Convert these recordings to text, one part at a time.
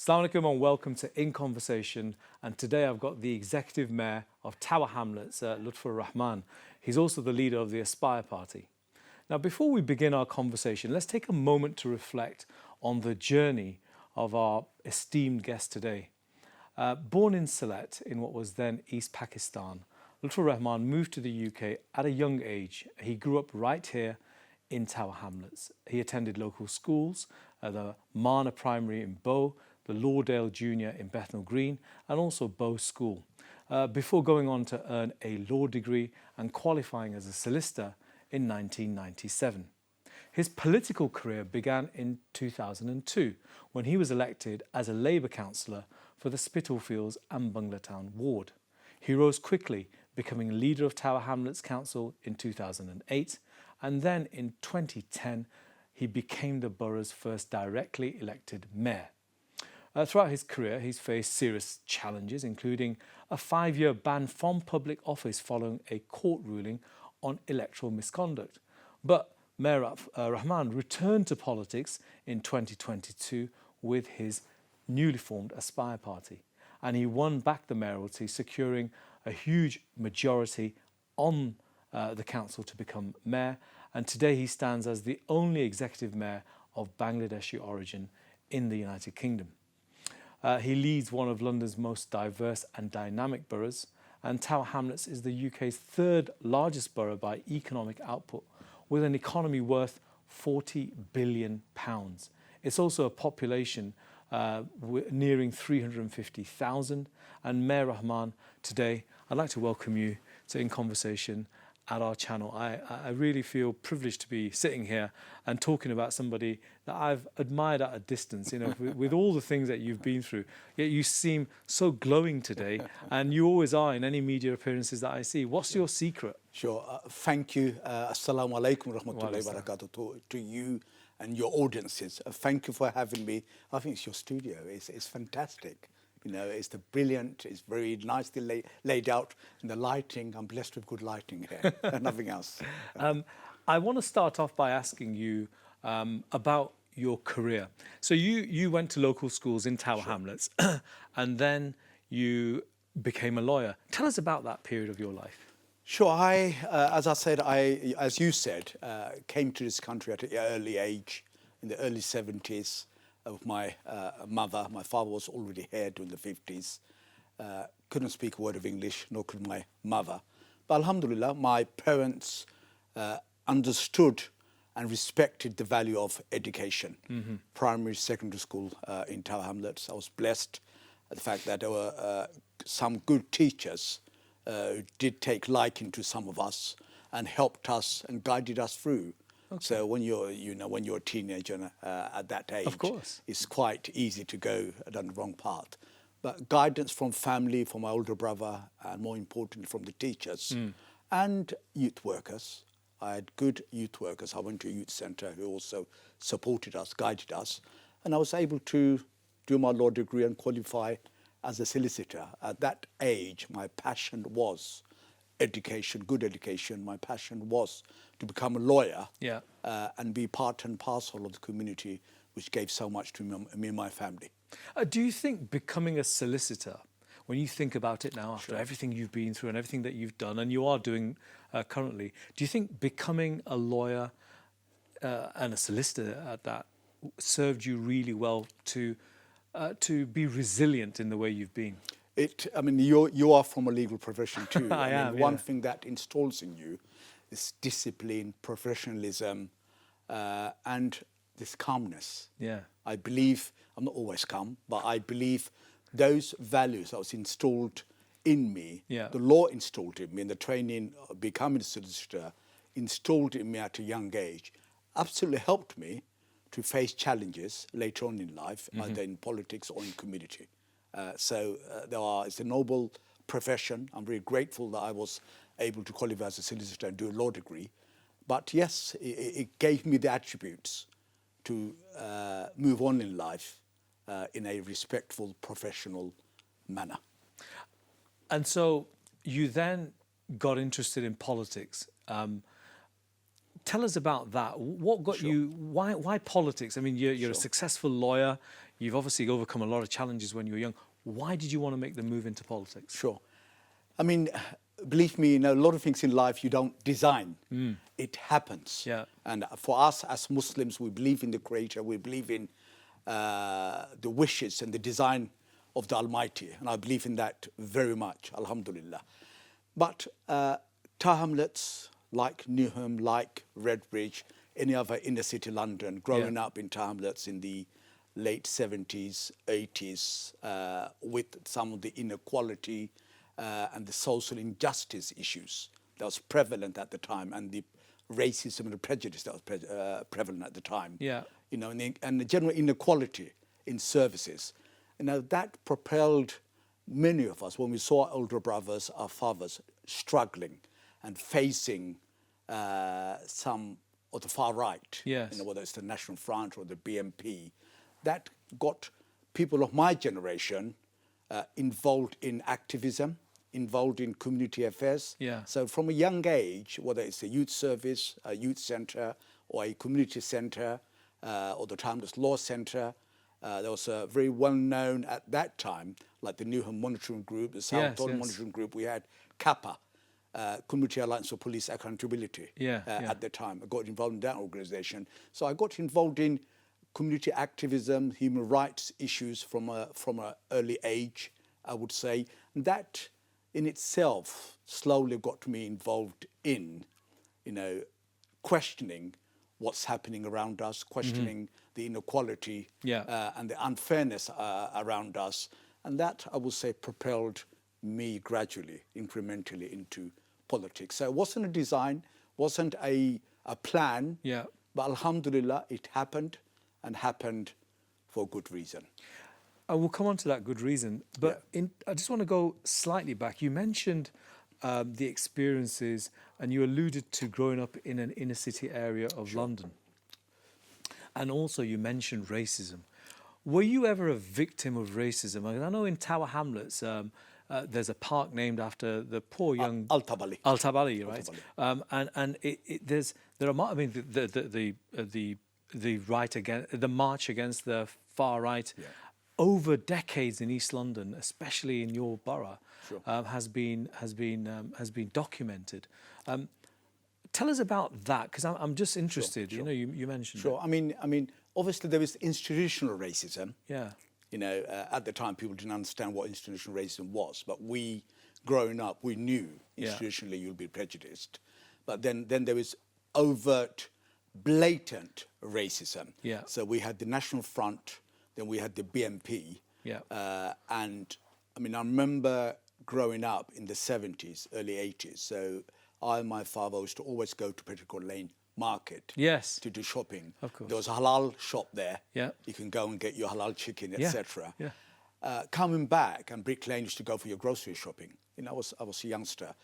Assalamu alaikum and welcome to In Conversation. And today I've got the Executive Mayor of Tower Hamlets, Lutfur Rahman. He's also the leader of the Aspire Party. Now, before we begin our conversation, let's take a moment to reflect on the journey of our esteemed guest today. Born in Sylhet, in what was then East Pakistan, Lutfur Rahman moved to the UK at a young age. He grew up right here in Tower Hamlets. He attended local schools, the Mana Primary in Bow, the Lauderdale Junior in Bethnal Green, and also Bow School, before going on to earn a law degree and qualifying as a solicitor in 1997. His political career began in 2002 when he was elected as a Labour councillor for the Spitalfields and Bungletown ward. He rose quickly, becoming leader of Tower Hamlets Council in 2008, and then in 2010 he became the borough's first directly elected mayor. Throughout his career, he's faced serious challenges, including a 5-year ban from public office following a court ruling on electoral misconduct. But Mayor Rahman returned to politics in 2022 with his newly formed Aspire Party, and he won back the mayoralty, securing a huge majority on the council to become mayor. And today he stands as the only executive mayor of Bangladeshi origin in the United Kingdom. He leads one of London's most diverse and dynamic boroughs, and Tower Hamlets is the UK's third largest borough by economic output, with an economy worth £40 billion. It's also a population nearing 350,000. And Mayor Rahman, today I'd like to welcome you to In Conversation at our channel. I really feel privileged to be sitting here and talking about somebody that I've admired at a distance, you know, with all the things that you've been through. Yet you seem so glowing today, and you always are in any media appearances that I see. What's your secret? Sure. Thank you. Assalamu alaikum rahmatullahi wa barakatuh to you and your audiences. Thank you for having me. I think it's your studio. It's fantastic. You know, it's the brilliant, it's very nicely laid out, and the lighting, I'm blessed with good lighting here, nothing else. I want to start off by asking you about your career. So you went to local schools in Tower Hamlets, and then you became a lawyer. Tell us about that period of your life. Sure. As you said, came to this country at an early age, in the early 70s. Of my mother. My father was already here during the 50s. Couldn't speak a word of English, nor could my mother. But alhamdulillah, my parents understood and respected the value of education. Primary, secondary school in Tower Hamlets. I was blessed at the fact that there were some good teachers who did take liking to some of us and helped us and guided us through. Okay. So when you're a teenager at that age, of course, it's quite easy to go down the wrong path. But guidance from family, from my older brother, and more importantly from the teachers and youth workers. I had good youth workers. I went to a youth centre who also supported us, guided us, and I was able to do my law degree and qualify as a solicitor. At that age, my passion was education, good education. My passion was to become a lawyer and be part and parcel of the community, which gave so much to me and my family. Do you think becoming a solicitor, when you think about it now, after everything you've been through and everything that you've done and you are doing currently, do you think becoming a lawyer and a solicitor at that served you really well to be resilient in the way you've been? You are from a legal profession too. I am. One thing that installs in you is discipline, professionalism, and this calmness. Yeah. I believe, I'm not always calm, but I believe those values that was installed in me, the law installed in me, and the training of becoming a solicitor installed in me at a young age, absolutely helped me to face challenges later on in life, either in politics or in community. It's a noble profession. I'm very grateful that I was able to qualify as a solicitor and do a law degree. But yes, it gave me the attributes to move on in life in a respectful, professional manner. And so you then got interested in politics. Tell us about that. What got you? Why politics? I mean, you're a successful lawyer. You've obviously overcome a lot of challenges when you were young. Why did you want to make the move into politics? Sure. I mean, believe me, a lot of things in life you don't design. It happens. Yeah. And for us as Muslims, we believe in the Creator. We believe in the wishes and the design of the Almighty. And I believe in that very much, alhamdulillah. But Hamlets, like Newham, like Redbridge, any other inner city London, growing up in Hamlets in the late 70s, 80s, with some of the inequality and the social injustice issues that was prevalent at the time, and the racism and the prejudice that was prevalent at the time. Yeah. And the general inequality in services. That propelled many of us when we saw our older brothers, our fathers, struggling and facing some of the far right. Yes. Whether it's the National Front or the BNP. That got people of my generation involved in activism, involved in community affairs. Yeah. So from a young age, whether it's a youth service, a youth centre, or a community centre, or the Timeless Law Centre, there was a very well-known at that time, like the Newham Monitoring Group, the Southall Monitoring Group. We had CAPA, Community Alliance for Police Accountability, at the time. I got involved in that organisation. So I got involved in community activism, human rights issues from an early age, I would say. And that in itself slowly got me involved in, questioning what's happening around us, questioning the inequality and the unfairness around us. And that, I would say, propelled me gradually, incrementally into politics. So it wasn't a design, wasn't a plan, but alhamdulillah, it happened, and happened for good reason. I will come on to that good reason, but I just want to go slightly back. You mentioned the experiences, and you alluded to growing up in an inner city area of London. And also you mentioned racism. Were you ever a victim of racism? I know in Tower Hamlets, there's a park named after the poor young Al-Tabali. Al-Tabali, right? The right against the march against the far right over decades in East London, especially in your borough, has been documented. Tell us about that, because I'm just interested. Sure. You mentioned. Sure. I mean, obviously there was institutional racism. Yeah. At the time people didn't understand what institutional racism was, but we, growing up, we knew institutionally you'll be prejudiced. But then there was overt, blatant racism. Yeah. So we had the National Front, then we had the BNP. Yeah. And I remember growing up in the 70s, early 80s. So I and my father used to always go to Petticoat Lane Market to do shopping. Of course. There was a halal shop there. Yeah. You can go and get your halal chicken, etc. Yeah. Coming back, and Brick Lane used to go for your grocery shopping. I was a youngster.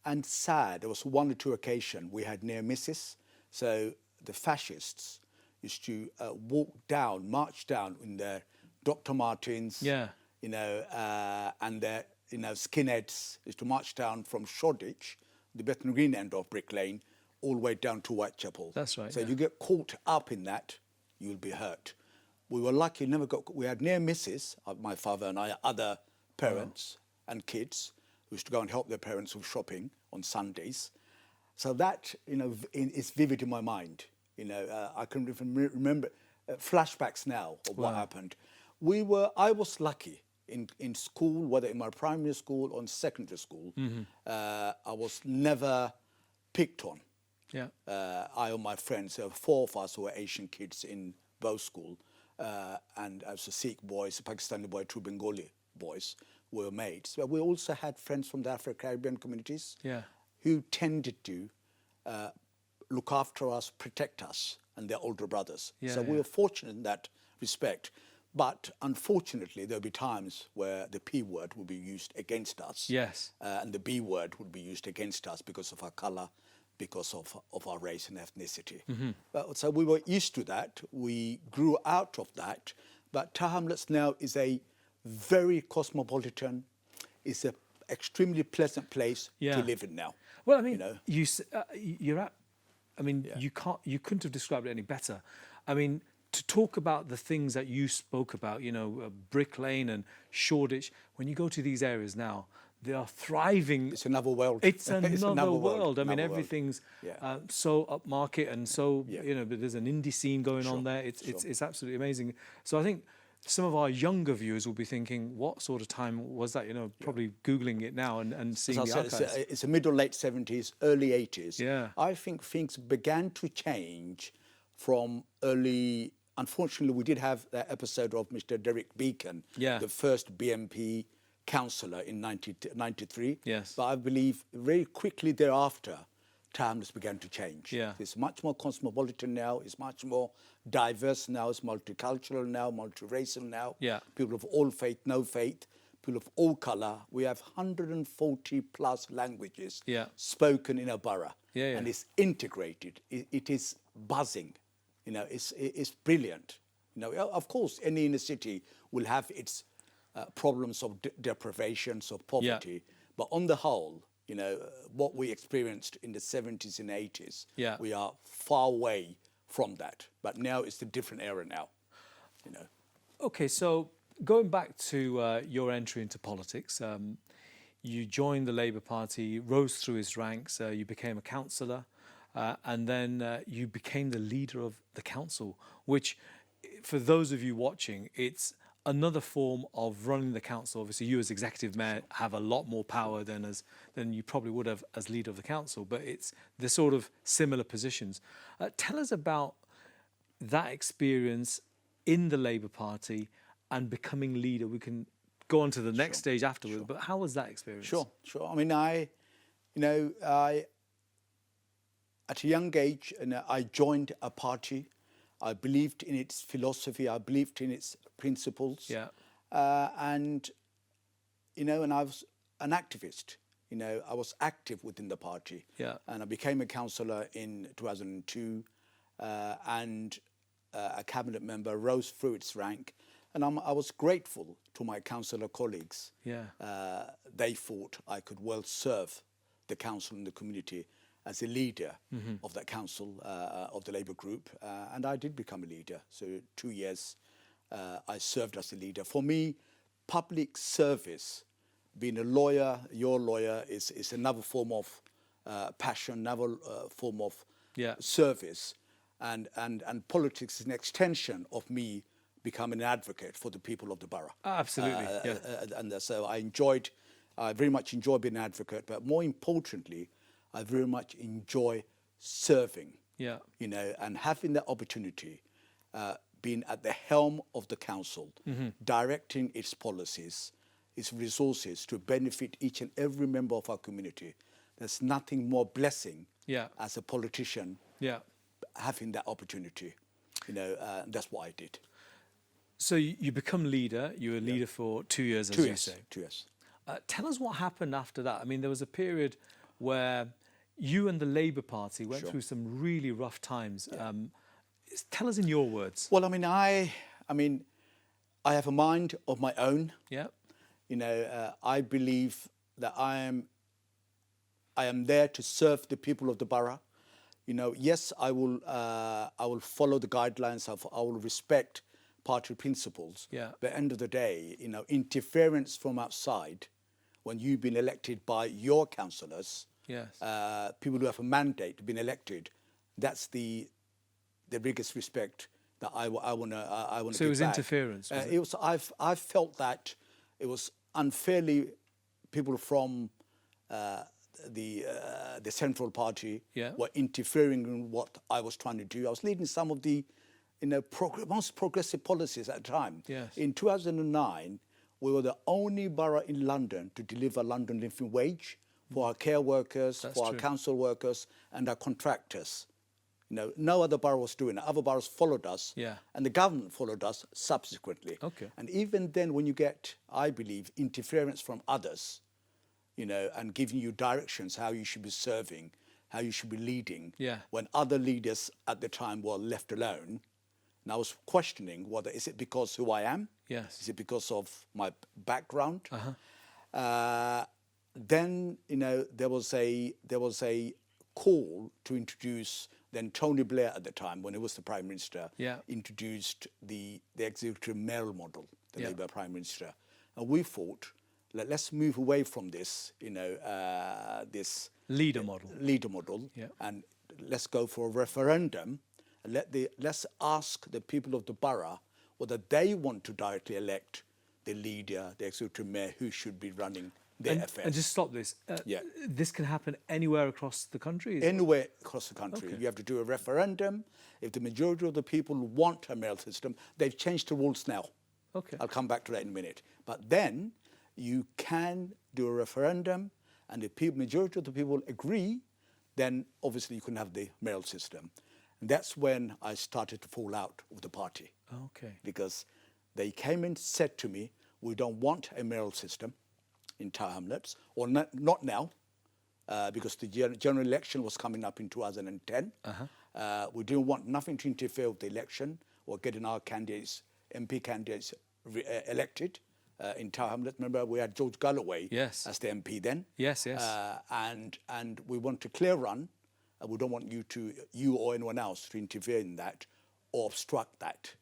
And sad, there was one or two occasions we had near misses. So the fascists used to march down in their Dr. Martens, and their skinheads used to march down from Shoreditch, the Bethnal Green end of Brick Lane, all the way down to Whitechapel. That's right. So if you get caught up in that, you'll be hurt. We were lucky, we had near misses, my father and I, other parents and kids who used to go and help their parents with shopping on Sundays. So that, is vivid in my mind. I can even remember flashbacks now of what happened. I was lucky in school, whether in my primary school or in secondary school. I was never picked on. Yeah. I and my friends, there were 4 of us who were Asian kids in both schools, and as a Sikh boys, a Pakistani boy, 2 Bengali boys were mates. But we also had friends from the Afro-Caribbean communities who tended to look after us, protect us, and their older brothers. So we were fortunate in that respect. But unfortunately, there'll be times where the P word will be used against us. Yes. And the B word would be used against us because of our colour, because of our race and ethnicity. So we were used to that. We grew out of that. But Hamlets now is a very cosmopolitan, it's an extremely pleasant place to live in now. Well, you're I mean, you couldn't have described it any better. I mean, to talk about the things that you spoke about, you know, Brick Lane and Shoreditch, when you go to these areas now, they are thriving. It's another world. It's another world. I mean, Another world. everything's Yeah. so upmarket and so, Yeah. you know, but there's an indie scene going on there. It's absolutely amazing. So I think some of our younger viewers will be thinking, what sort of time was that? You know, probably Googling it now and seeing As the I said, archives. it's a middle, late 70s, early 80s. Yeah. I think things began to change from early. Unfortunately, we did have that episode of Mr. Derek Beacon, Yeah. the first BNP councillor in 1993. Yes. But I believe very quickly thereafter, times began to change. Yeah. It's much more cosmopolitan now. It's much more diverse now. It's multicultural now, multiracial now. Yeah. People of all faith, no faith. People of all colour. We have 140 plus languages Yeah. spoken in a borough. Yeah, yeah. And it's integrated. It is buzzing. You know, it's brilliant. You know, of course, any inner city will have its problems of deprivations of poverty. But on the whole, you know, what we experienced in the 70s and 80s, Yeah. we are far away from that. But now it's a different era now, you know. Okay, so going back to your entry into politics, you joined the Labour Party, rose through its ranks, you became a councillor, and then you became the leader of the council, which, for those of you watching, it's another form of running the council. Obviously, you as executive mayor have a lot more power than you probably would have as leader of the council, but it's the sort of similar positions. Tell us about that experience in the Labour Party and becoming leader. We can go on to the next stage afterwards, but how was that experience? Sure. I mean, at a young age, I joined a party. I believed in its philosophy. I believed in its principles. Yeah. And I was an activist. You know, I was active within the party. Yeah. And I became a councillor in 2002, and a cabinet member, rose through its rank. And I was grateful to my councillor colleagues. Yeah. They thought I could well serve the council and the community as a leader of that council, of the Labour group. And I did become a leader. So 2 years I served as a leader. For me, public service, being a lawyer, your lawyer, is another form of passion, another form of service. And politics is an extension of me becoming an advocate for the people of the borough. Absolutely, And so I very much enjoy being an advocate, but more importantly, I very much enjoy serving. Yeah. You know, and having that opportunity, being at the helm of the council, directing its policies, its resources to benefit each and every member of our community. There's nothing more blessing as a politician having that opportunity. You know, that's what I did. So you become leader. You were leader for 2 years, as you say. 2 years. Tell us what happened after that. I mean, there was a period where you and the Labour Party went through some really rough times. Tell us in your words. Well, I have a mind of my own. Yeah. You know, I believe that I am there to serve the people of the borough. You know, yes, I will follow the guidelines. I will respect party principles. Yeah. But at the end of the day, you know, interference from outside, when you've been elected by your councillors, people who have a mandate been elected, that's the biggest respect that I want to. So it was interference. I felt that it was unfairly people from the Central Party were interfering in what I was trying to do. I was leading some of the most progressive policies at the time. Yes. In 2009, we were the only borough in London to deliver London living wage for our care workers, our council workers, and our contractors. You know, no other borough was doing it. Other boroughs followed us, and the government followed us subsequently. Okay. And even then, when you get, I believe, interference from others, you know, and giving you directions how you should be serving, how you should be leading, when other leaders at the time were left alone, and I was questioning whether is it because who I am? Yes. Is it because of my background? Then, you know, there was a call to introduce then Tony Blair at the time, when he was the Prime Minister, Yeah. introduced the executive mayoral model, the Yeah. Labour Prime Minister. And we thought, let's move away from this, this Leader model. leader model, Yeah. and let's go for a referendum. And let's ask the people of the borough whether they want to directly elect the leader, the executive mayor, who should be running their affairs. And just stop this. Yeah. This can happen anywhere across the country? Anywhere across the country. Okay. You have to do a referendum. If the majority of the people want a mayoral system, they've changed the rules now. Okay. I'll come back to that in a minute. But then you can do a referendum, and if the majority of the people agree, then obviously you can have the mayoral system. And that's when I started to fall out with the party. Okay. Because they came and said to me, we don't want a mayoral system in Tower Hamlets, or not now, because the general election was coming up in 2010. We didn't want nothing to interfere with the election or getting our candidates, MP candidates, elected in Tower Hamlets. Remember, we had George Galloway Yes. as the MP then. Yes, yes. And we want a clear run. And we don't want you or anyone else to interfere in that or obstruct that.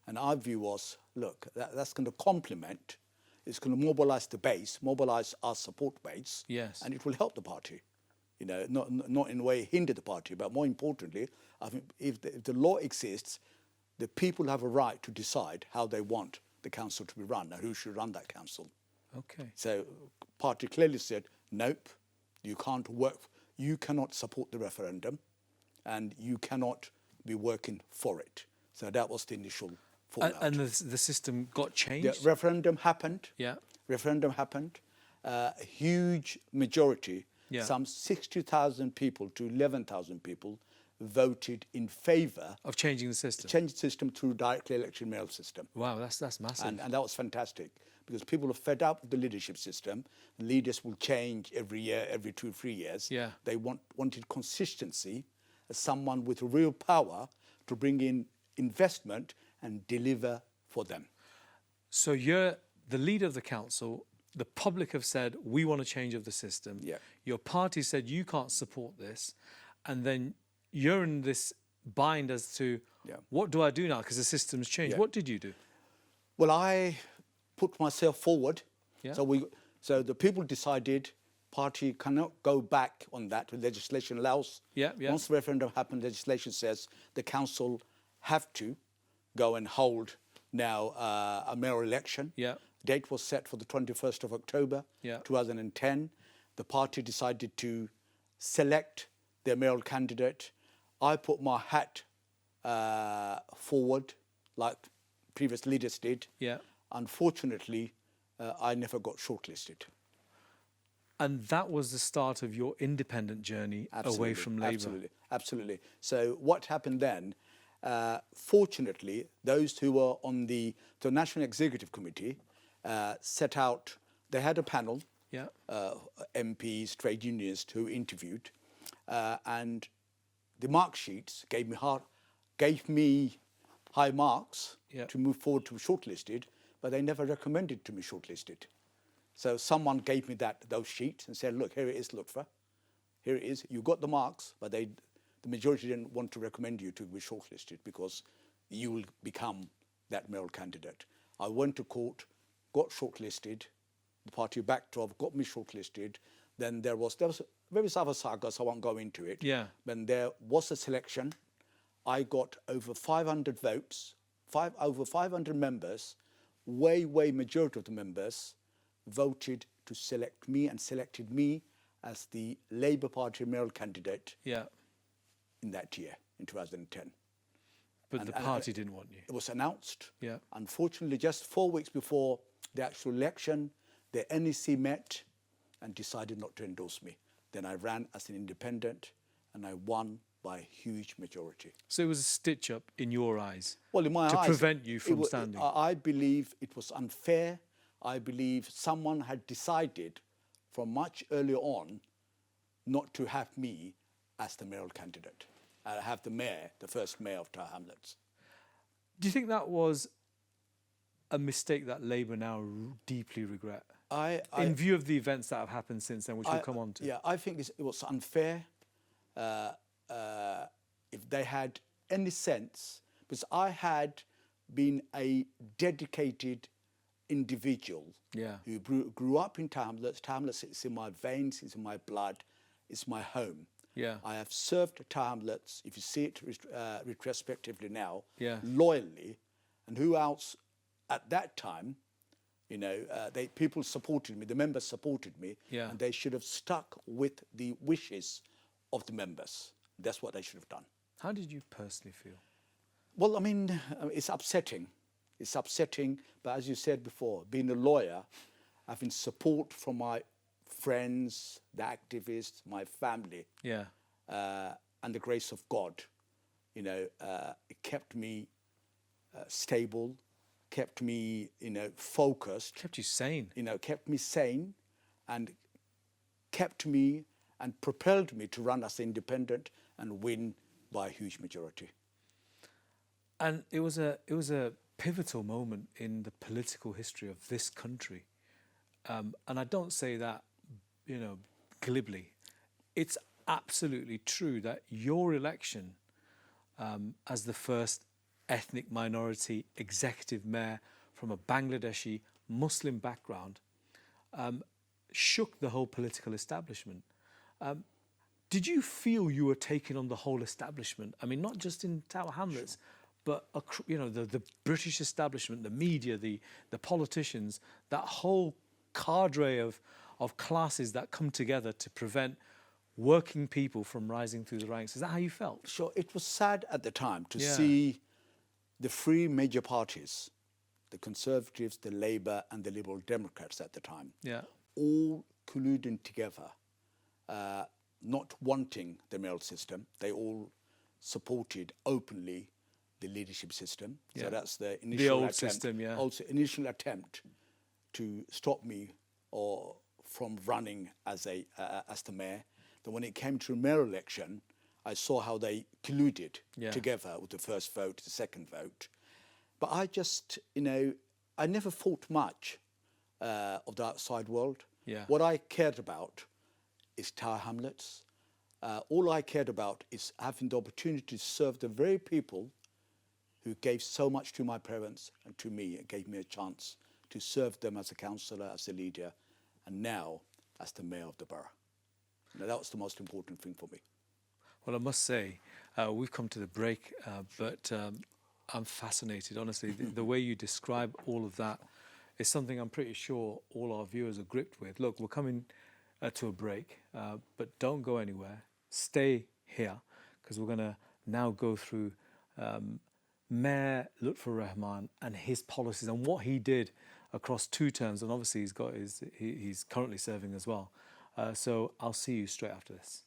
And our view was, look, that's going to complement, it's going to mobilise the base, mobilise our support base, Yes. and it will help the party. Not in a way hinder the party, but more importantly, I think if the law exists, the people have a right to decide how they want the council to be run and who should run that council. Okay. So party clearly said, nope, you can't work, you cannot support the referendum and you cannot be working for it. So that was the initial fallout. And the system got changed? The referendum happened. Yeah. Referendum happened. A huge majority, Yeah. some 60,000 people to 11,000 people voted in favour Of changing the system? change the system through directly election mayoral system. Wow, that's massive. And that was fantastic because people are fed up with the leadership system. Leaders will change every year, every 2-3 years. Yeah. They wanted consistency, someone with real power to bring in investment and deliver for them. So you're the leader of the council. The public have said, we want a change of the system. Yeah. Your party said you can't support this. And then you're in this bind as to, Yeah. what do I do now? Because the system's changed. Yeah. What did you do? Well, I put myself forward. Yeah. So the people decided party cannot go back on that. The legislation allows. Yeah, yeah. Once the referendum happened, legislation says the council have to go and hold now a mayoral election. Yeah. Date was set for the 21st of October, Yeah. 2010. The party decided to select their mayoral candidate. I put my hat forward like previous leaders did. Yeah. Unfortunately, I never got shortlisted. And that was the start of your independent journey away from Labour. Absolutely, absolutely. So what happened then, fortunately, those who were on the National Executive Committee set out, they had a panel, Yeah. MPs, trade unions who interviewed, and the mark sheets gave me high marks Yeah. to move forward to be shortlisted, but they never recommended to be shortlisted. So someone gave me those sheets and said, look, here it is, Lutfur. Here it is. You got the marks, but the majority didn't want to recommend you to be shortlisted because you will become that mayoral candidate. I went to court, got shortlisted. The party backed off, got me shortlisted. Then there was various other sagas, I won't go into it. Yeah. When there was a selection, I got over 500 votes, over 500 members, way majority of the members voted to select me and selected me as the Labour Party mayoral candidate Yeah. in that year, in 2010. But the party didn't want you. It was announced. Yeah. Unfortunately, just 4 weeks before the actual election, the NEC met and decided not to endorse me. Then I ran as an independent and I won by a huge majority. So it was a stitch up in your eyes. Well, in my eyes, to prevent you from standing. I believe it was unfair. I believe someone had decided from much earlier on not to have me as the mayoral candidate. I have the mayor, the first mayor of Tower Hamlets. Do you think that was a mistake that Labour now deeply regret? In view of the events that have happened since then, which we'll come on to. Yeah, I think it was unfair. if they had any sense, because I had been a dedicated individual who grew up in Tower Hamlets. Tower Hamlets is in my veins, it's in my blood, it's my home. Yeah. I have served Tower Hamlets, if you see it retrospectively now, Yeah. loyally. And who else at that time, people supported me, the members supported me, Yeah. and they should have stuck with the wishes of the members. That's what they should have done. How did you personally feel? Well, I mean, it's upsetting. It's upsetting, but as you said before, being a lawyer, having support from my friends, the activists, my family, and the grace of God, it kept me stable, kept me, focused. Kept you sane. Kept me sane and kept me and propelled me to run as independent and win by a huge majority. And it was a pivotal moment in the political history of this country. And I don't say that, glibly. It's absolutely true that your election as the first ethnic minority executive mayor from a Bangladeshi Muslim background shook the whole political establishment. Did you feel you were taking on the whole establishment? I mean, not just in Tower Hamlets, but the British establishment, the media, the politicians, that whole cadre of classes that come together to prevent working people from rising through the ranks. Is that how you felt? Sure. It was sad at the time to see the three major parties, the Conservatives, the Labour and the Liberal Democrats at the time, all colluding together, not wanting the mayoral system. They all supported openly the leadership system. So that's the initial initial attempt to stop me or from running as the mayor. Then when it came to a mayoral election, I saw how they colluded together with the first vote, the second vote. But I just, I never thought much of the outside world. What I cared about is Tower Hamlets. All I cared about is having the opportunity to serve the very people who gave so much to my parents and to me. It gave me a chance to serve them as a councillor, as a leader, and now as the mayor of the borough. That was the most important thing for me. Well, I must say, we've come to the break, but I'm fascinated, honestly. The way you describe all of that is something I'm pretty sure all our viewers are gripped with. Look, we're coming to a break, but don't go anywhere. Stay here, because we're going to now go through Mayor Lutfur Rahman and his policies and what he did across 2 terms, and obviously he's currently serving as well. So I'll see you straight after this.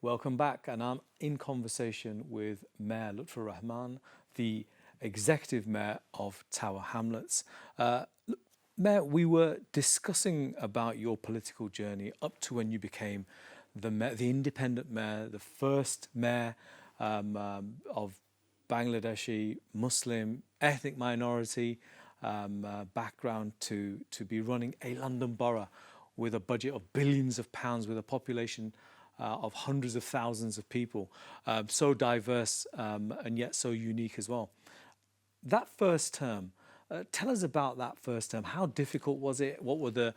Welcome back, and I'm in conversation with Mayor Lutfur Rahman, the Executive Mayor of Tower Hamlets. Mayor, we were discussing about your political journey up to when you became the independent mayor, the first mayor of Bangladeshi Muslim ethnic minority background to be running a London borough with a budget of billions of pounds, with a population of hundreds of thousands of people, so diverse and yet so unique as well. That first term, tell us about that first term. How difficult was it? What were the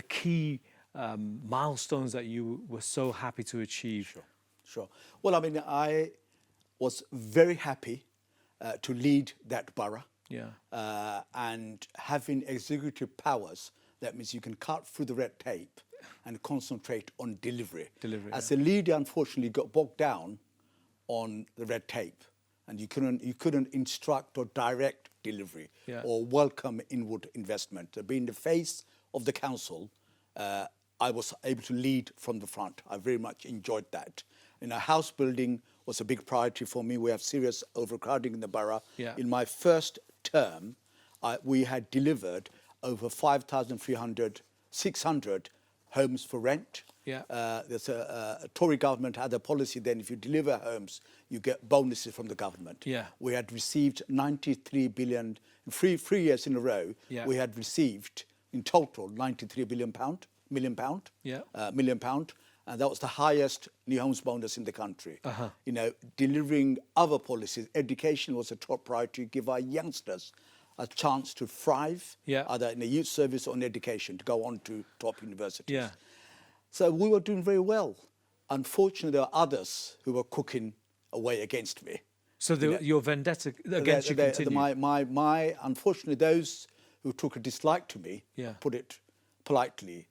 key milestones that you were so happy to achieve? Sure. Well, I mean, I was very happy to lead that borough. And having executive powers, that means you can cut through the red tape and concentrate on delivery. As a leader, unfortunately, got bogged down on the red tape, and you couldn't instruct or direct delivery or welcome inward investment. So being the face of the council, I was able to lead from the front. I very much enjoyed that. House building was a big priority for me. We have serious overcrowding in the borough. Yeah. In my first term, we had delivered over 5,300, 600 homes for rent. Yeah. There's a Tory government had a policy then, if you deliver homes, you get bonuses from the government. Yeah. We had received 93 billion, three years in a row, Yeah. we had received in total 93 million pound. Yeah. Million pound. And that was the highest new homes bonus in the country. Uh-huh. Delivering other policies, education was a top priority, give our youngsters a chance to thrive, Yeah. either in the youth service or in education, to go on to top universities. Yeah. So we were doing very well. Unfortunately, there were others who were cooking away against me. So your vendetta against you continued? Unfortunately, those who took a dislike to me, Yeah. put it politely,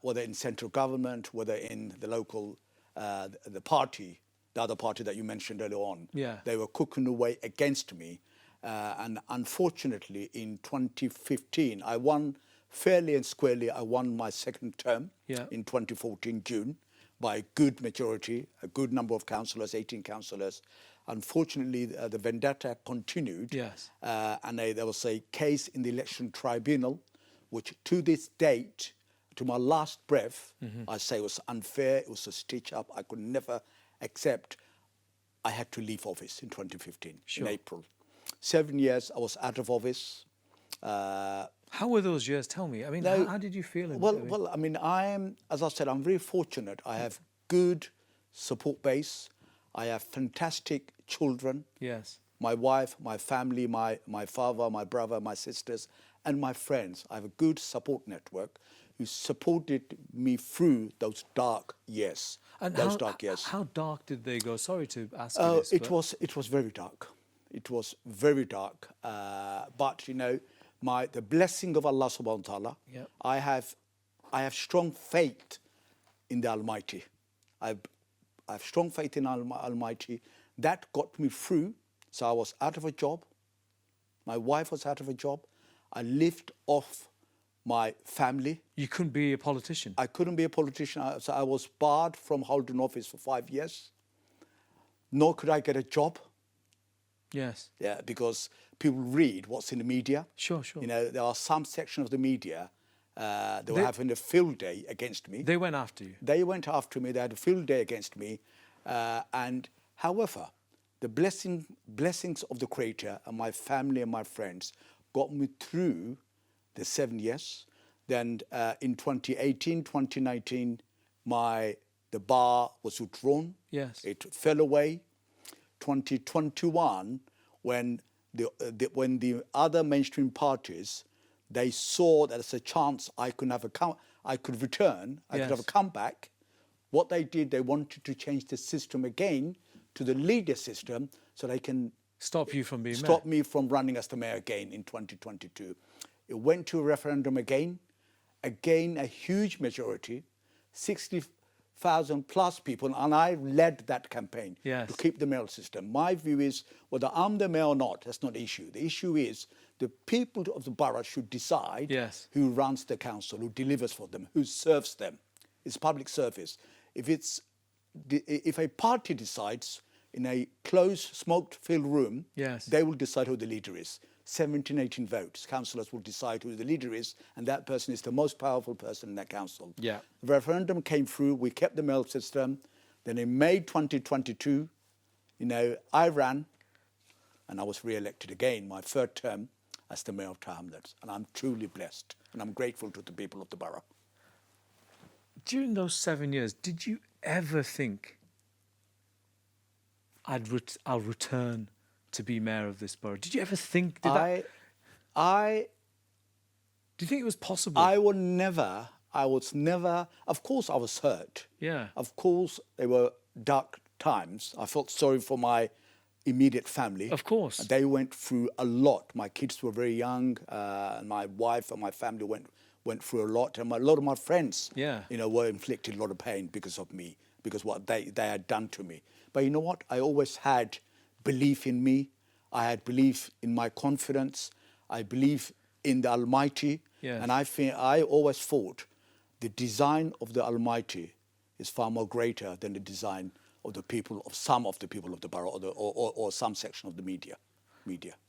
whether in central government, whether in the local, the party, the other party that you mentioned earlier on, Yeah. they were cooking away against me. And unfortunately, in 2015, I won fairly and squarely. I won my second term in 2014, June, by a good majority, a good number of councillors, 18 councillors. Unfortunately, the vendetta continued. Yes. And there was a case in the election tribunal, which to this date, to my last breath, I say was unfair. It was a stitch up. I could never accept. I had to leave office in 2015, in April. 7 years, I was out of office. How were those years? Tell me. I mean, how did you feel? Well, I mean, as I said, I'm very fortunate. I have good support base. I have fantastic children. Yes. My wife, my family, my father, my brother, my sisters, and my friends. I have a good support network who supported me through those dark years. And how dark did they go? Sorry to ask you this. It was very dark. It was very dark. But the blessing of Allah subhanahu wa ta'ala, I have strong faith in the Almighty. I have strong faith in Almighty. That got me through. So I was out of a job. My wife was out of a job. I lived off my family. You couldn't be a politician? I couldn't be a politician. So I was barred from holding office for 5 years. Nor could I get a job. Yes. Yeah, because people read what's in the media. Sure. There are some section of the media they were having a field day against me. They went after you? They went after me. They had a field day against me. And however, the blessings of the Creator and my family and my friends got me through the 7 years. Then in 2018, 2019, the bar was withdrawn. Yes. It fell away. 2021, when the other mainstream parties, they saw that there's a chance I could return, I could have a comeback. What they did, they wanted to change the system again to the leader system so they can stop you from being stop me from running as the mayor again in 2022. It went to a referendum again a huge majority, 60,000 plus people, and I led that campaign to keep the mayoral system. My view is, whether I'm the mayor or not, that's not the issue. The issue is the people of the borough should decide who runs the council, who delivers for them, who serves them. It's public service. If a party decides in a closed, smoke-filled room, they will decide who the leader is. 17, 18 votes. Councillors will decide who the leader is, and that person is the most powerful person in that council. Yeah. The referendum came through. We kept the mayoral system. Then in May 2022, I ran, and I was re-elected again, my third term as the mayor of Hamlets. And I'm truly blessed, and I'm grateful to the people of the borough. During those 7 years, did you ever think I'll return to be mayor of this borough? Did you ever think? Do you think it was possible? I was never. Of course, I was hurt. Yeah. Of course, they were dark times. I felt sorry for my immediate family. Of course. They went through a lot. My kids were very young, and my wife and my family went through a lot, and a lot of my friends, were inflicted a lot of pain because of me, because what they had done to me. But you know what? I always had belief in me. I had belief in my confidence. I believe in the Almighty. Yes. And I always thought the design of the Almighty is far more greater than the design of the people, of some of the people of the borough, or some section of the media.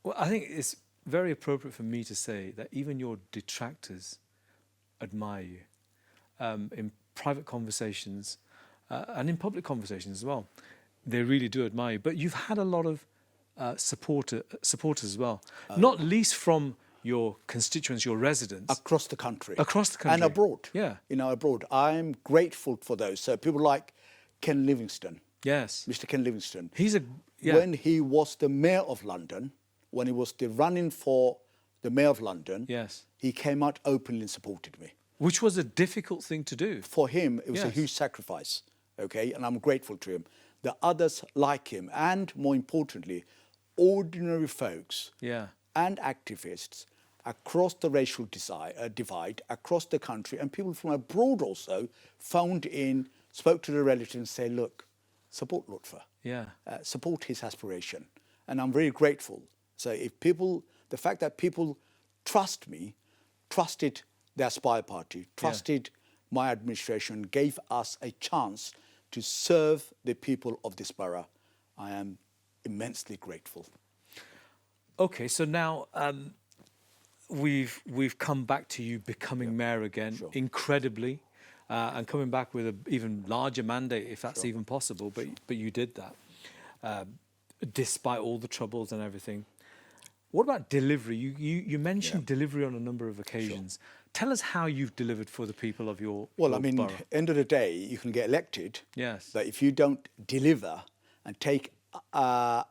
Well, I think it's very appropriate for me to say that even your detractors admire you in private conversations and in public conversations as well. They really do admire you. But you've had a lot of supporters as well, not least from your constituents, your residents. Across the country. Across the country. And abroad. Yeah. Abroad. I'm grateful for those. So people like Ken Livingstone. Yes. Mr. Ken Livingstone. When he was the mayor of London, when he was running for the mayor of London, yes, he came out openly and supported me. Which was a difficult thing to do. For him, it was a Yes. huge sacrifice, okay? And I'm grateful to him. The others like him, and more importantly, ordinary folks and activists across the racial divide, across the country, and people from abroad also spoke to the relatives and say, look, support Lutfur. Support his aspiration. And I'm very grateful. So the fact that people trust me, trusted the Aspire Party, trusted my administration, gave us a chance to serve the people of this borough, I am immensely grateful. Okay, so now we've come back to you becoming mayor again, Sure. incredibly, and coming back with an even larger mandate, if that's even possible. But you did that, despite all the troubles and everything. What about delivery? You mentioned delivery on a number of occasions. Sure. Tell us how you've delivered for the people of your borough. End of the day, you can get elected. Yes. But if you don't deliver and take up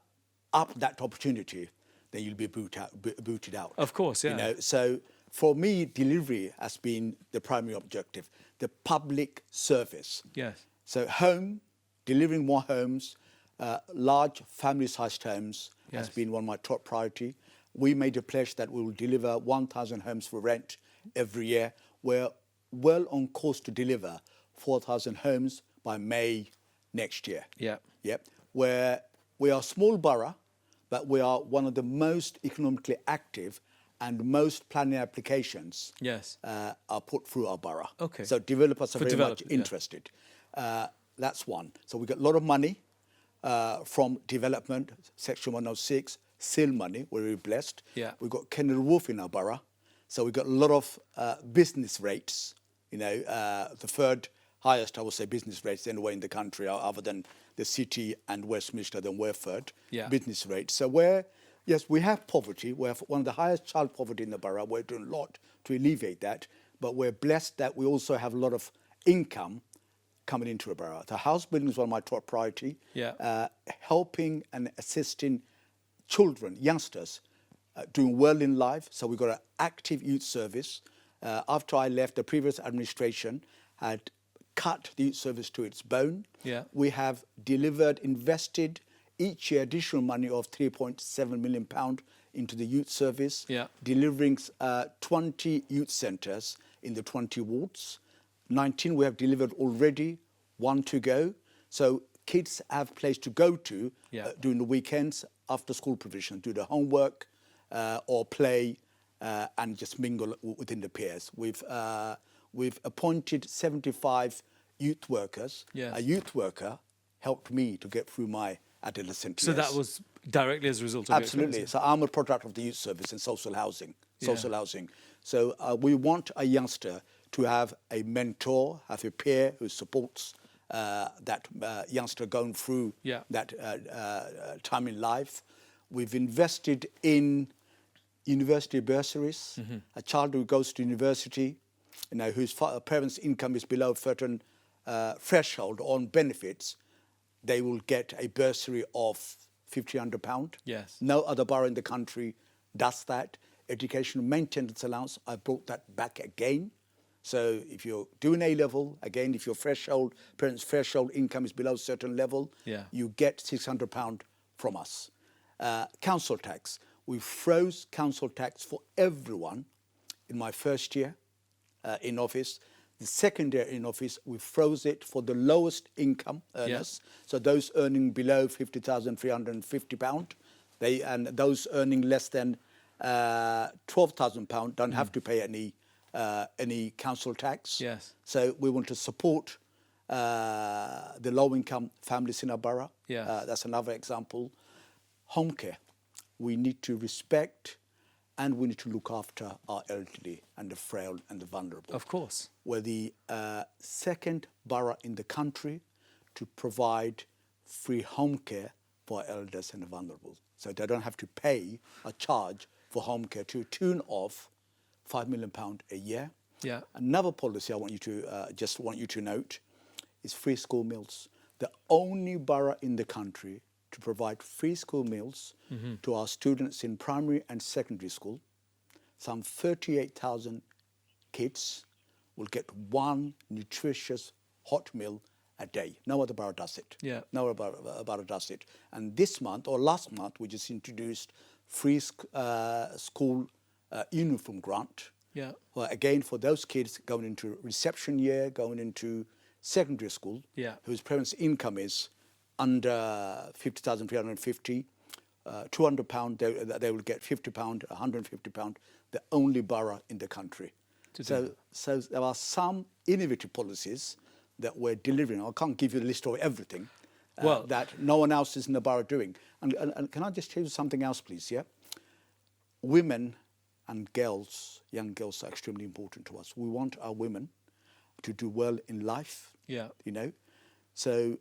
that opportunity, then you'll be booted out. Of course, yeah. So for me, delivery has been the primary objective, the public service. Yes. So delivering more homes, large family-sized homes has been one of my top priority. We made a pledge that we will deliver 1,000 homes for rent every year. We're well on course to deliver 4,000 homes by May next year. Yeah. Where we are a small borough, but we are one of the most economically active and most planning applications are put through our borough. Okay. So developers are very much interested. That's one. So we got a lot of money from development, Section 106, SIL money, we're very blessed. Yeah. We've got Canary Wharf in our borough. So we've got a lot of business rates, the third highest, I would say, business rates anywhere in the country, other than the City and Westminster, then we're third, business rates. So we have poverty. We have one of the highest child poverty in the borough. We're doing a lot to alleviate that. But we're blessed that we also have a lot of income coming into the borough. The house building is one of my top priority. Helping and assisting children, youngsters, doing well in life. So we've got an active youth service. After I left, the previous administration had cut the youth service to its bone. We have invested each year additional money of £3.7 million into the youth service, delivering 20 youth centres in the 20 wards. 19 we have delivered already, 1 to go. So kids have a place to go to during the weekends, after school provision, do the homework or play and just mingle within the peers. We've appointed 75 youth workers. A youth worker helped me to get through my adolescent years. So that was directly as a result of Absolutely. So I'm a product of the youth service and social housing. So we want a youngster to have a mentor, have a peer who supports that youngster going through that time in life. We've invested in university bursaries. A child who goes to university, whose parents' income is below a certain threshold on benefits, they will get a bursary of £1,500. No other borough in the country does that. Educational maintenance allowance, I brought that back again. So if you're doing A-level, again, if your parents' threshold income is below a certain level, you get £600 from us. Council tax. We froze council tax for everyone in my first year in office. The second year in office, we froze it for the lowest income earners. So those earning below £50,350, and those earning less than £12,000 don't have to pay any any council tax. Yes. So we want to support the low-income families in our borough. Yes. That's another example. Home care. We need to respect and we need to look after our elderly and the frail and the vulnerable. Of course. We're the second borough in the country to provide free home care for our elders and the vulnerable. So they don't have to pay a charge for home care to a tune of £5 million a year. Yeah. Another policy I want you to note is free school meals. The only borough in the country to provide free school meals to our students in primary and secondary school. Some 38,000 kids will get one nutritious hot meal a day. No other borough does it. Yeah. No other borough does it. And this month, or last month, we just introduced free school uniform grant. Yeah. Well, again, for those kids going into reception year, going into secondary school, Yeah. whose parents' income is under 50,350, £200, they will get £50, £150, the only borough in the country. So there are some innovative policies that we're delivering. I can't give you a list of everything that no one else is in the borough doing. And can I just tell you something else, please? Yeah, women and girls, young girls, are extremely important to us. We want our women to do well in life. Yeah. You know, so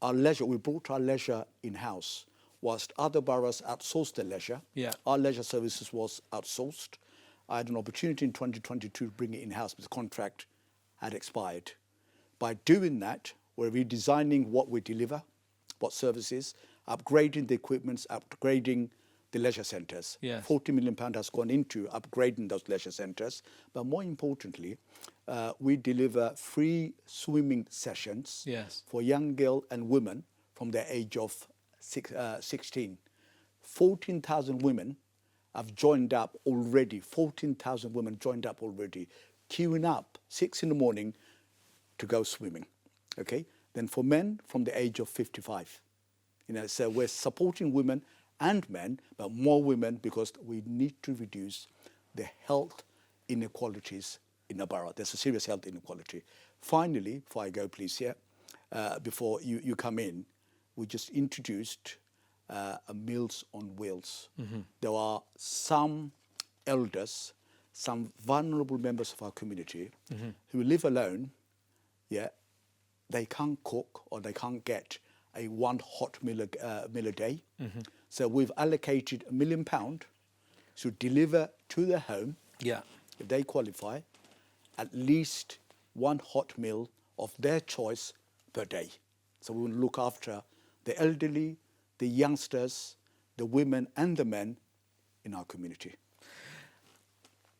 our leisure, we brought our leisure in-house. Whilst other boroughs outsourced their leisure, Yeah. our leisure services was outsourced. I had an opportunity in 2022 to bring it in-house, but the contract had expired. By doing that, we're redesigning what we deliver, what services, upgrading the equipment, upgrading the leisure centres. Yes. £40 million has gone into upgrading those leisure centres. But more importantly, we deliver free swimming sessions Yes. for young girls and women from the age of 16. 14,000 women have joined up already. 14,000 women joined up already, queuing up 6 in the morning to go swimming. Okay. Then for men from the age of 55. You know, so we're supporting women and men, but more women because we need to reduce the health inequalities in the borough. There's a serious health inequality. Finally, before I go, please, here, before you come in, we just introduced a Meals on Wheels. There are some elders, some vulnerable members of our community who live alone, yeah, they can't cook or they can't get a one hot meal a day. So we've allocated £1 million to deliver to their home, Yeah. if they qualify, at least one hot meal of their choice per day. So we will look after the elderly, the youngsters, the women and the men in our community.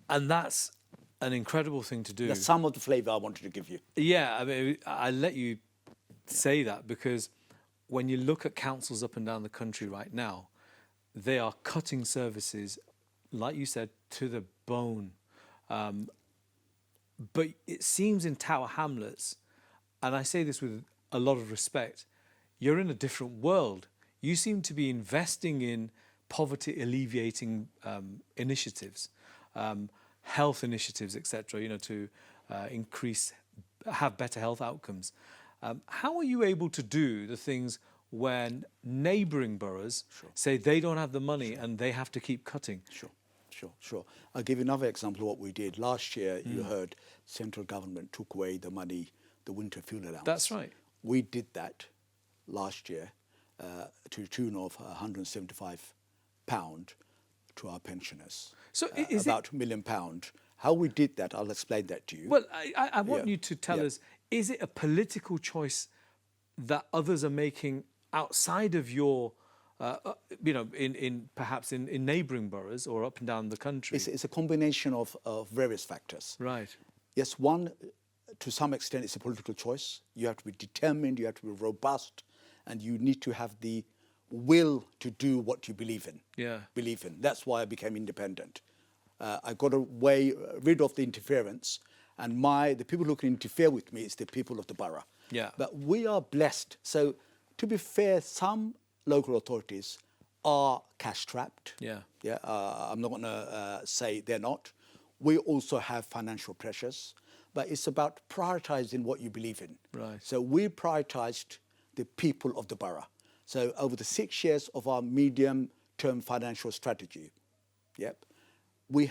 And that's an incredible thing to do. That's some of the flavour I wanted to give you. Yeah, I mean, I let you say that because when you look at councils up and down the country right now, they are cutting services, like you said, to the bone. But it seems in Tower Hamlets, and I say this with a lot of respect, you're in a different world. You seem to be investing in poverty alleviating initiatives, health initiatives, etc., you know, to have better health outcomes. How are you able to do the things when neighbouring boroughs say they don't have the money and they have to keep cutting? Sure. I'll give you another example of what we did. Last year, you heard central government took away the money, the winter fuel allowance. That's right. We did that last year to the tune of £175 to our pensioners. So is about £1 million. How we did that, I'll explain that to you. Well, I want you to tell us, is it a political choice that others are making outside of your, you know, perhaps in neighbouring boroughs or up and down the country? It's a combination of various factors. Right. Yes, one, to some extent, it's a political choice. You have to be determined, you have to be robust, and you need to have the will to do what you believe in. Yeah. That's why I became independent. I got rid of the interference, and the people who can interfere with me is the people of the borough. Yeah. But we are blessed. So, to be fair, some local authorities are cash-strapped. Yeah. I'm not going to say they're not. we also have financial pressures, but it's about prioritizing what you believe in. Right. So we prioritized the people of the borough. So over the 6 years of our medium-term financial strategy, we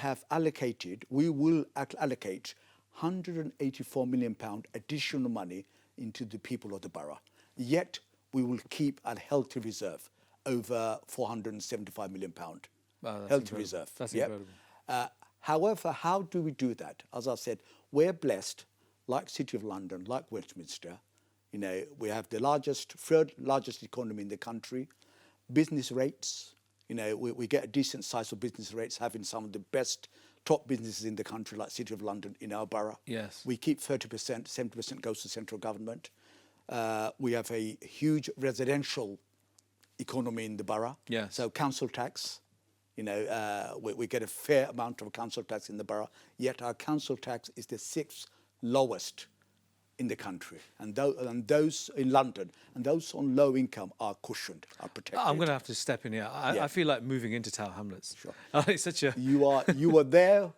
will allocate £184 million additional money into the people of the borough. Yet we will keep a healthy reserve over £475 million. Wow, that's healthy incredible. reserve. That's incredible. However, how do we do that? As I said, we're blessed, like City of London, like Westminster. You know, we have the third largest economy in the country. Business rates, you know, we get a decent size of business rates, having some of the best top businesses in the country, like City of London, in our borough. Yes. We keep 30%, 70% goes to central government. We have a huge residential economy in the borough. Yes. So council tax, you know, we get a fair amount of council tax in the borough, yet our council tax is the 6th lowest in the country. And those in London, and those on low income are cushioned, are protected. I'm going to have to step in here. I feel like moving into Tower Hamlets. Sure. It's such a... You were there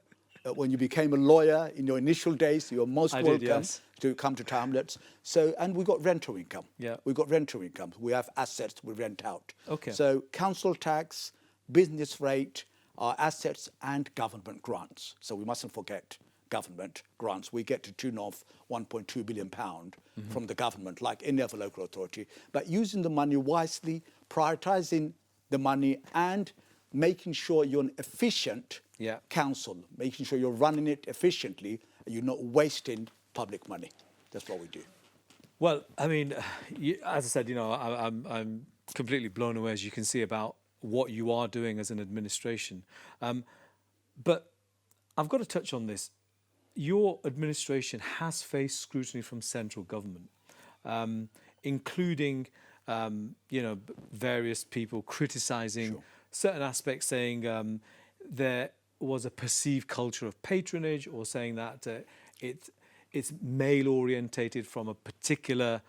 when you became a lawyer in your initial days. You were most welcome yes. to come to Tower Hamlets. So, and we got rental income. Yeah. We got rental income. We have assets we rent out. Okay. So council tax, business rate, our assets, and government grants. So we mustn't forget government grants. We get to tune of £1.2 billion from the government, like any other local authority. But using the money wisely, prioritising the money, and making sure you're an efficient council, making sure you're running it efficiently, and you're not wasting public money. That's what we do. Well, I mean, as I said, you know, I'm completely blown away, as you can see, about what you are doing as an administration. But I've got to touch on this. Your administration has faced scrutiny from central government, including, you know, various people criticising certain aspects, saying there was a perceived culture of patronage, or saying that it's male-orientated from a particular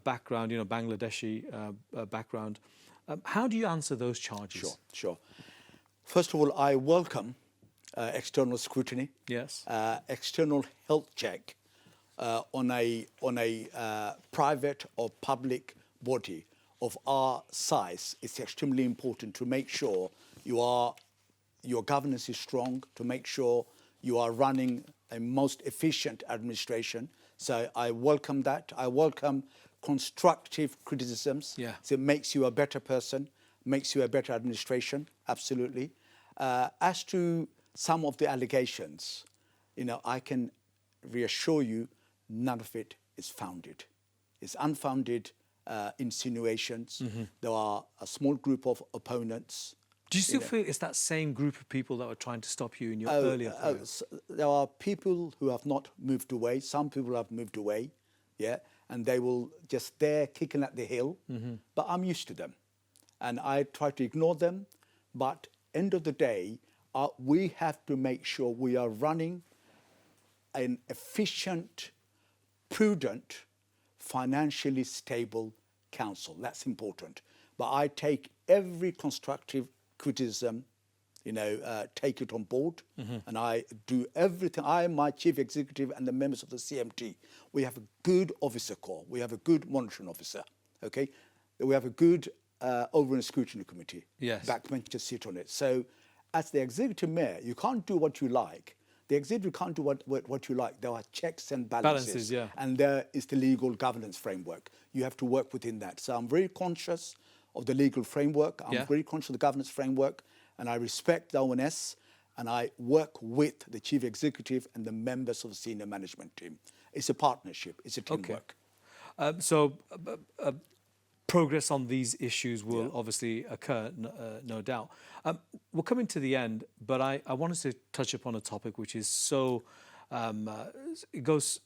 background, you know, Bangladeshi background. How do you answer those charges? Sure. First of all, I welcome external scrutiny. Yes. External health check on a private or public body of our size. It's extremely important to make sure your governance is strong, to make sure you are running a most efficient administration. So I welcome that. I welcome constructive criticisms. Yeah. So it makes you a better person, makes you a better administration, absolutely. As to some of the allegations, you know, I can reassure you, none of it is founded. It's unfounded insinuations. There are a small group of opponents. Do you still feel it's that same group of people that were trying to stop you in your earlier period? There are people who have not moved away. Some people have moved away, and they will just there kicking at the hill. But I'm used to them, and I try to ignore them. But end of the day, we have to make sure we are running an efficient, prudent, financially stable council. That's important. But I take every constructive criticism, you know, take it on board, and I do everything. I, my chief executive, and the members of the CMT, we have a good officer corps. We have a good monitoring officer. Okay, we have a good over and scrutiny committee. Yes. Backbench to sit on it. So, as the executive mayor, you can't do what you like. The executive can't do what you like. There are checks and balances. And there is the legal governance framework. You have to work within that. So I'm very conscious of the legal framework. I'm very conscious of the governance framework. And I respect the ONS. And I work with the chief executive and the members of the senior management team. It's a partnership. It's a teamwork. Progress on these issues will obviously occur, no doubt. We're coming to the end, but I wanted to touch upon a topic which is so, it goes,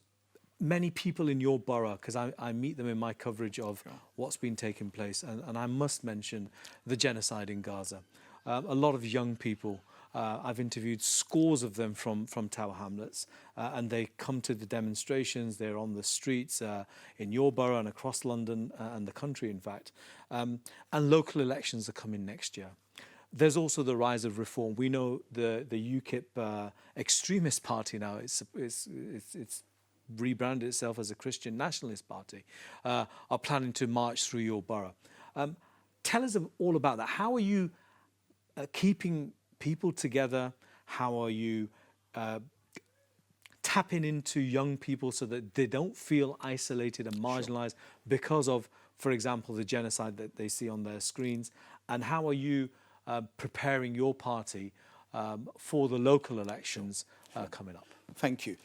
many people in your borough, because I meet them in my coverage of what's been taking place, and I must mention the genocide in Gaza. A lot of young people, I've interviewed scores of them from Tower Hamlets, and they come to the demonstrations. They're on the streets in your borough and across London and the country, in fact. And local elections are coming next year. There's also the rise of reform. We know the UKIP extremist party now. It's rebranded itself as a Christian nationalist party. Are planning to march through your borough. Tell us all about that. How are you keeping people together? How are you tapping into young people so that they don't feel isolated and marginalized because of, for example, the genocide that they see on their screens? And how are you preparing your party for the local elections coming up? Thank you.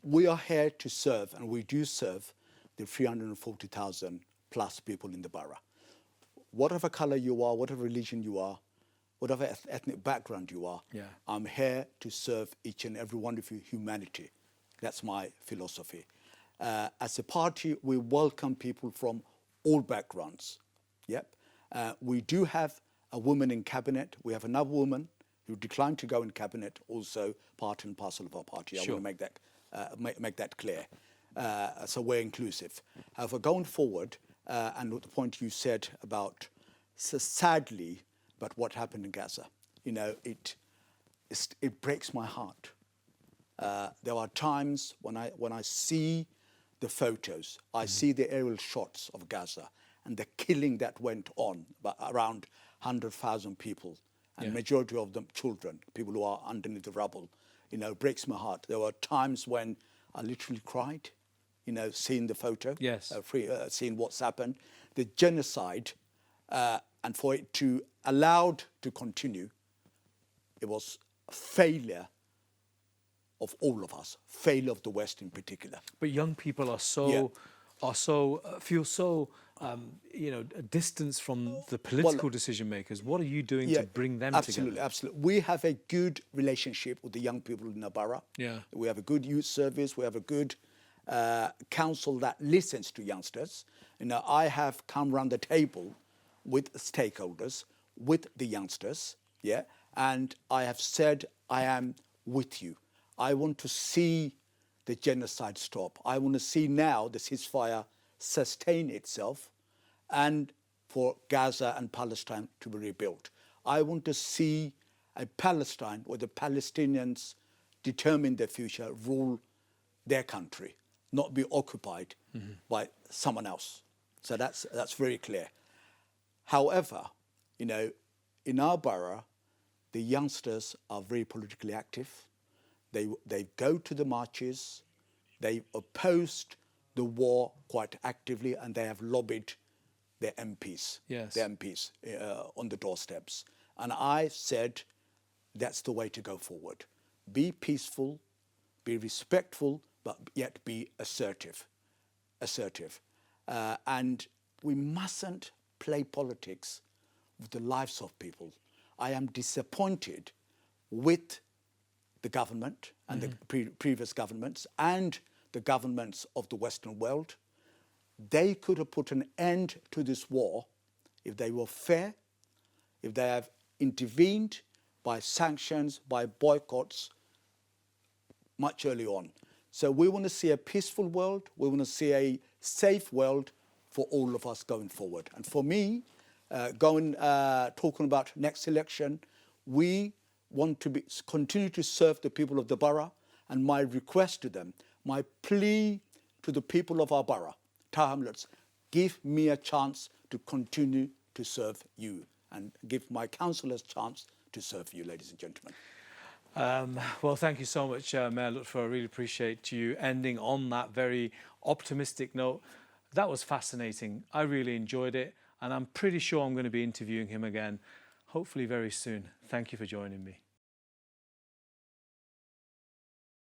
We are here to serve, and we do serve the 340,000 plus people in the borough. Whatever color you are, whatever religion you are, whatever ethnic background you are, I'm here to serve each and every one of you humanity. That's my philosophy. As a party, we welcome people from all backgrounds. Yep. We do have a woman in cabinet. We have another woman who declined to go in cabinet, also part and parcel of our party. Sure. I want to make that clear. So we're inclusive. However, going forward, and the point you said about, so sadly, but what happened in Gaza, it breaks my heart. There are times when I see the photos, I see the aerial shots of Gaza and the killing that went on, by around 100,000 people, and majority of them children, people who are underneath the rubble. It breaks my heart. There were times when I literally cried, seeing the photo, seeing what's happened, the genocide, and for it to allowed to continue, it was a failure of all of us, failure of the West in particular. But young people are feel so distanced from the political decision makers. What are you doing to bring them together? Absolutely. We have a good relationship with the young people in the borough. Yeah. We have a good youth service. We have a good council that listens to youngsters. I have come around the table with stakeholders, with the youngsters, and I have said, I am with you. I want to see the genocide stop. I want to see now the ceasefire sustain itself and for Gaza and Palestine to be rebuilt. I want to see a Palestine where the Palestinians determine their future, rule their country, not be occupied by someone else. So that's very clear. However, in our borough, the youngsters are very politically active. They go to the marches. They opposed the war quite actively, and they have lobbied their MPs, on the doorsteps. And I said, that's the way to go forward. Be peaceful, be respectful, but yet be assertive. And we mustn't play politics with the lives of people. I am disappointed with the government and the previous governments and the governments of the Western world. They could have put an end to this war if they were fair, if they have intervened by sanctions, by boycotts much early on. So we want to see a peaceful world. We want to see a safe world for all of us going forward. And for me, talking about next election, we want to continue to serve the people of the borough. And my request to them, my plea to the people of our borough, Tower Hamlets, give me a chance to continue to serve you and give my councillors a chance to serve you, ladies and gentlemen. Well, thank you so much, Mayor Lutfur. I really appreciate you ending on that very optimistic note. That was fascinating. I really enjoyed it, and I'm pretty sure I'm going to be interviewing him again, hopefully very soon. Thank you for joining me.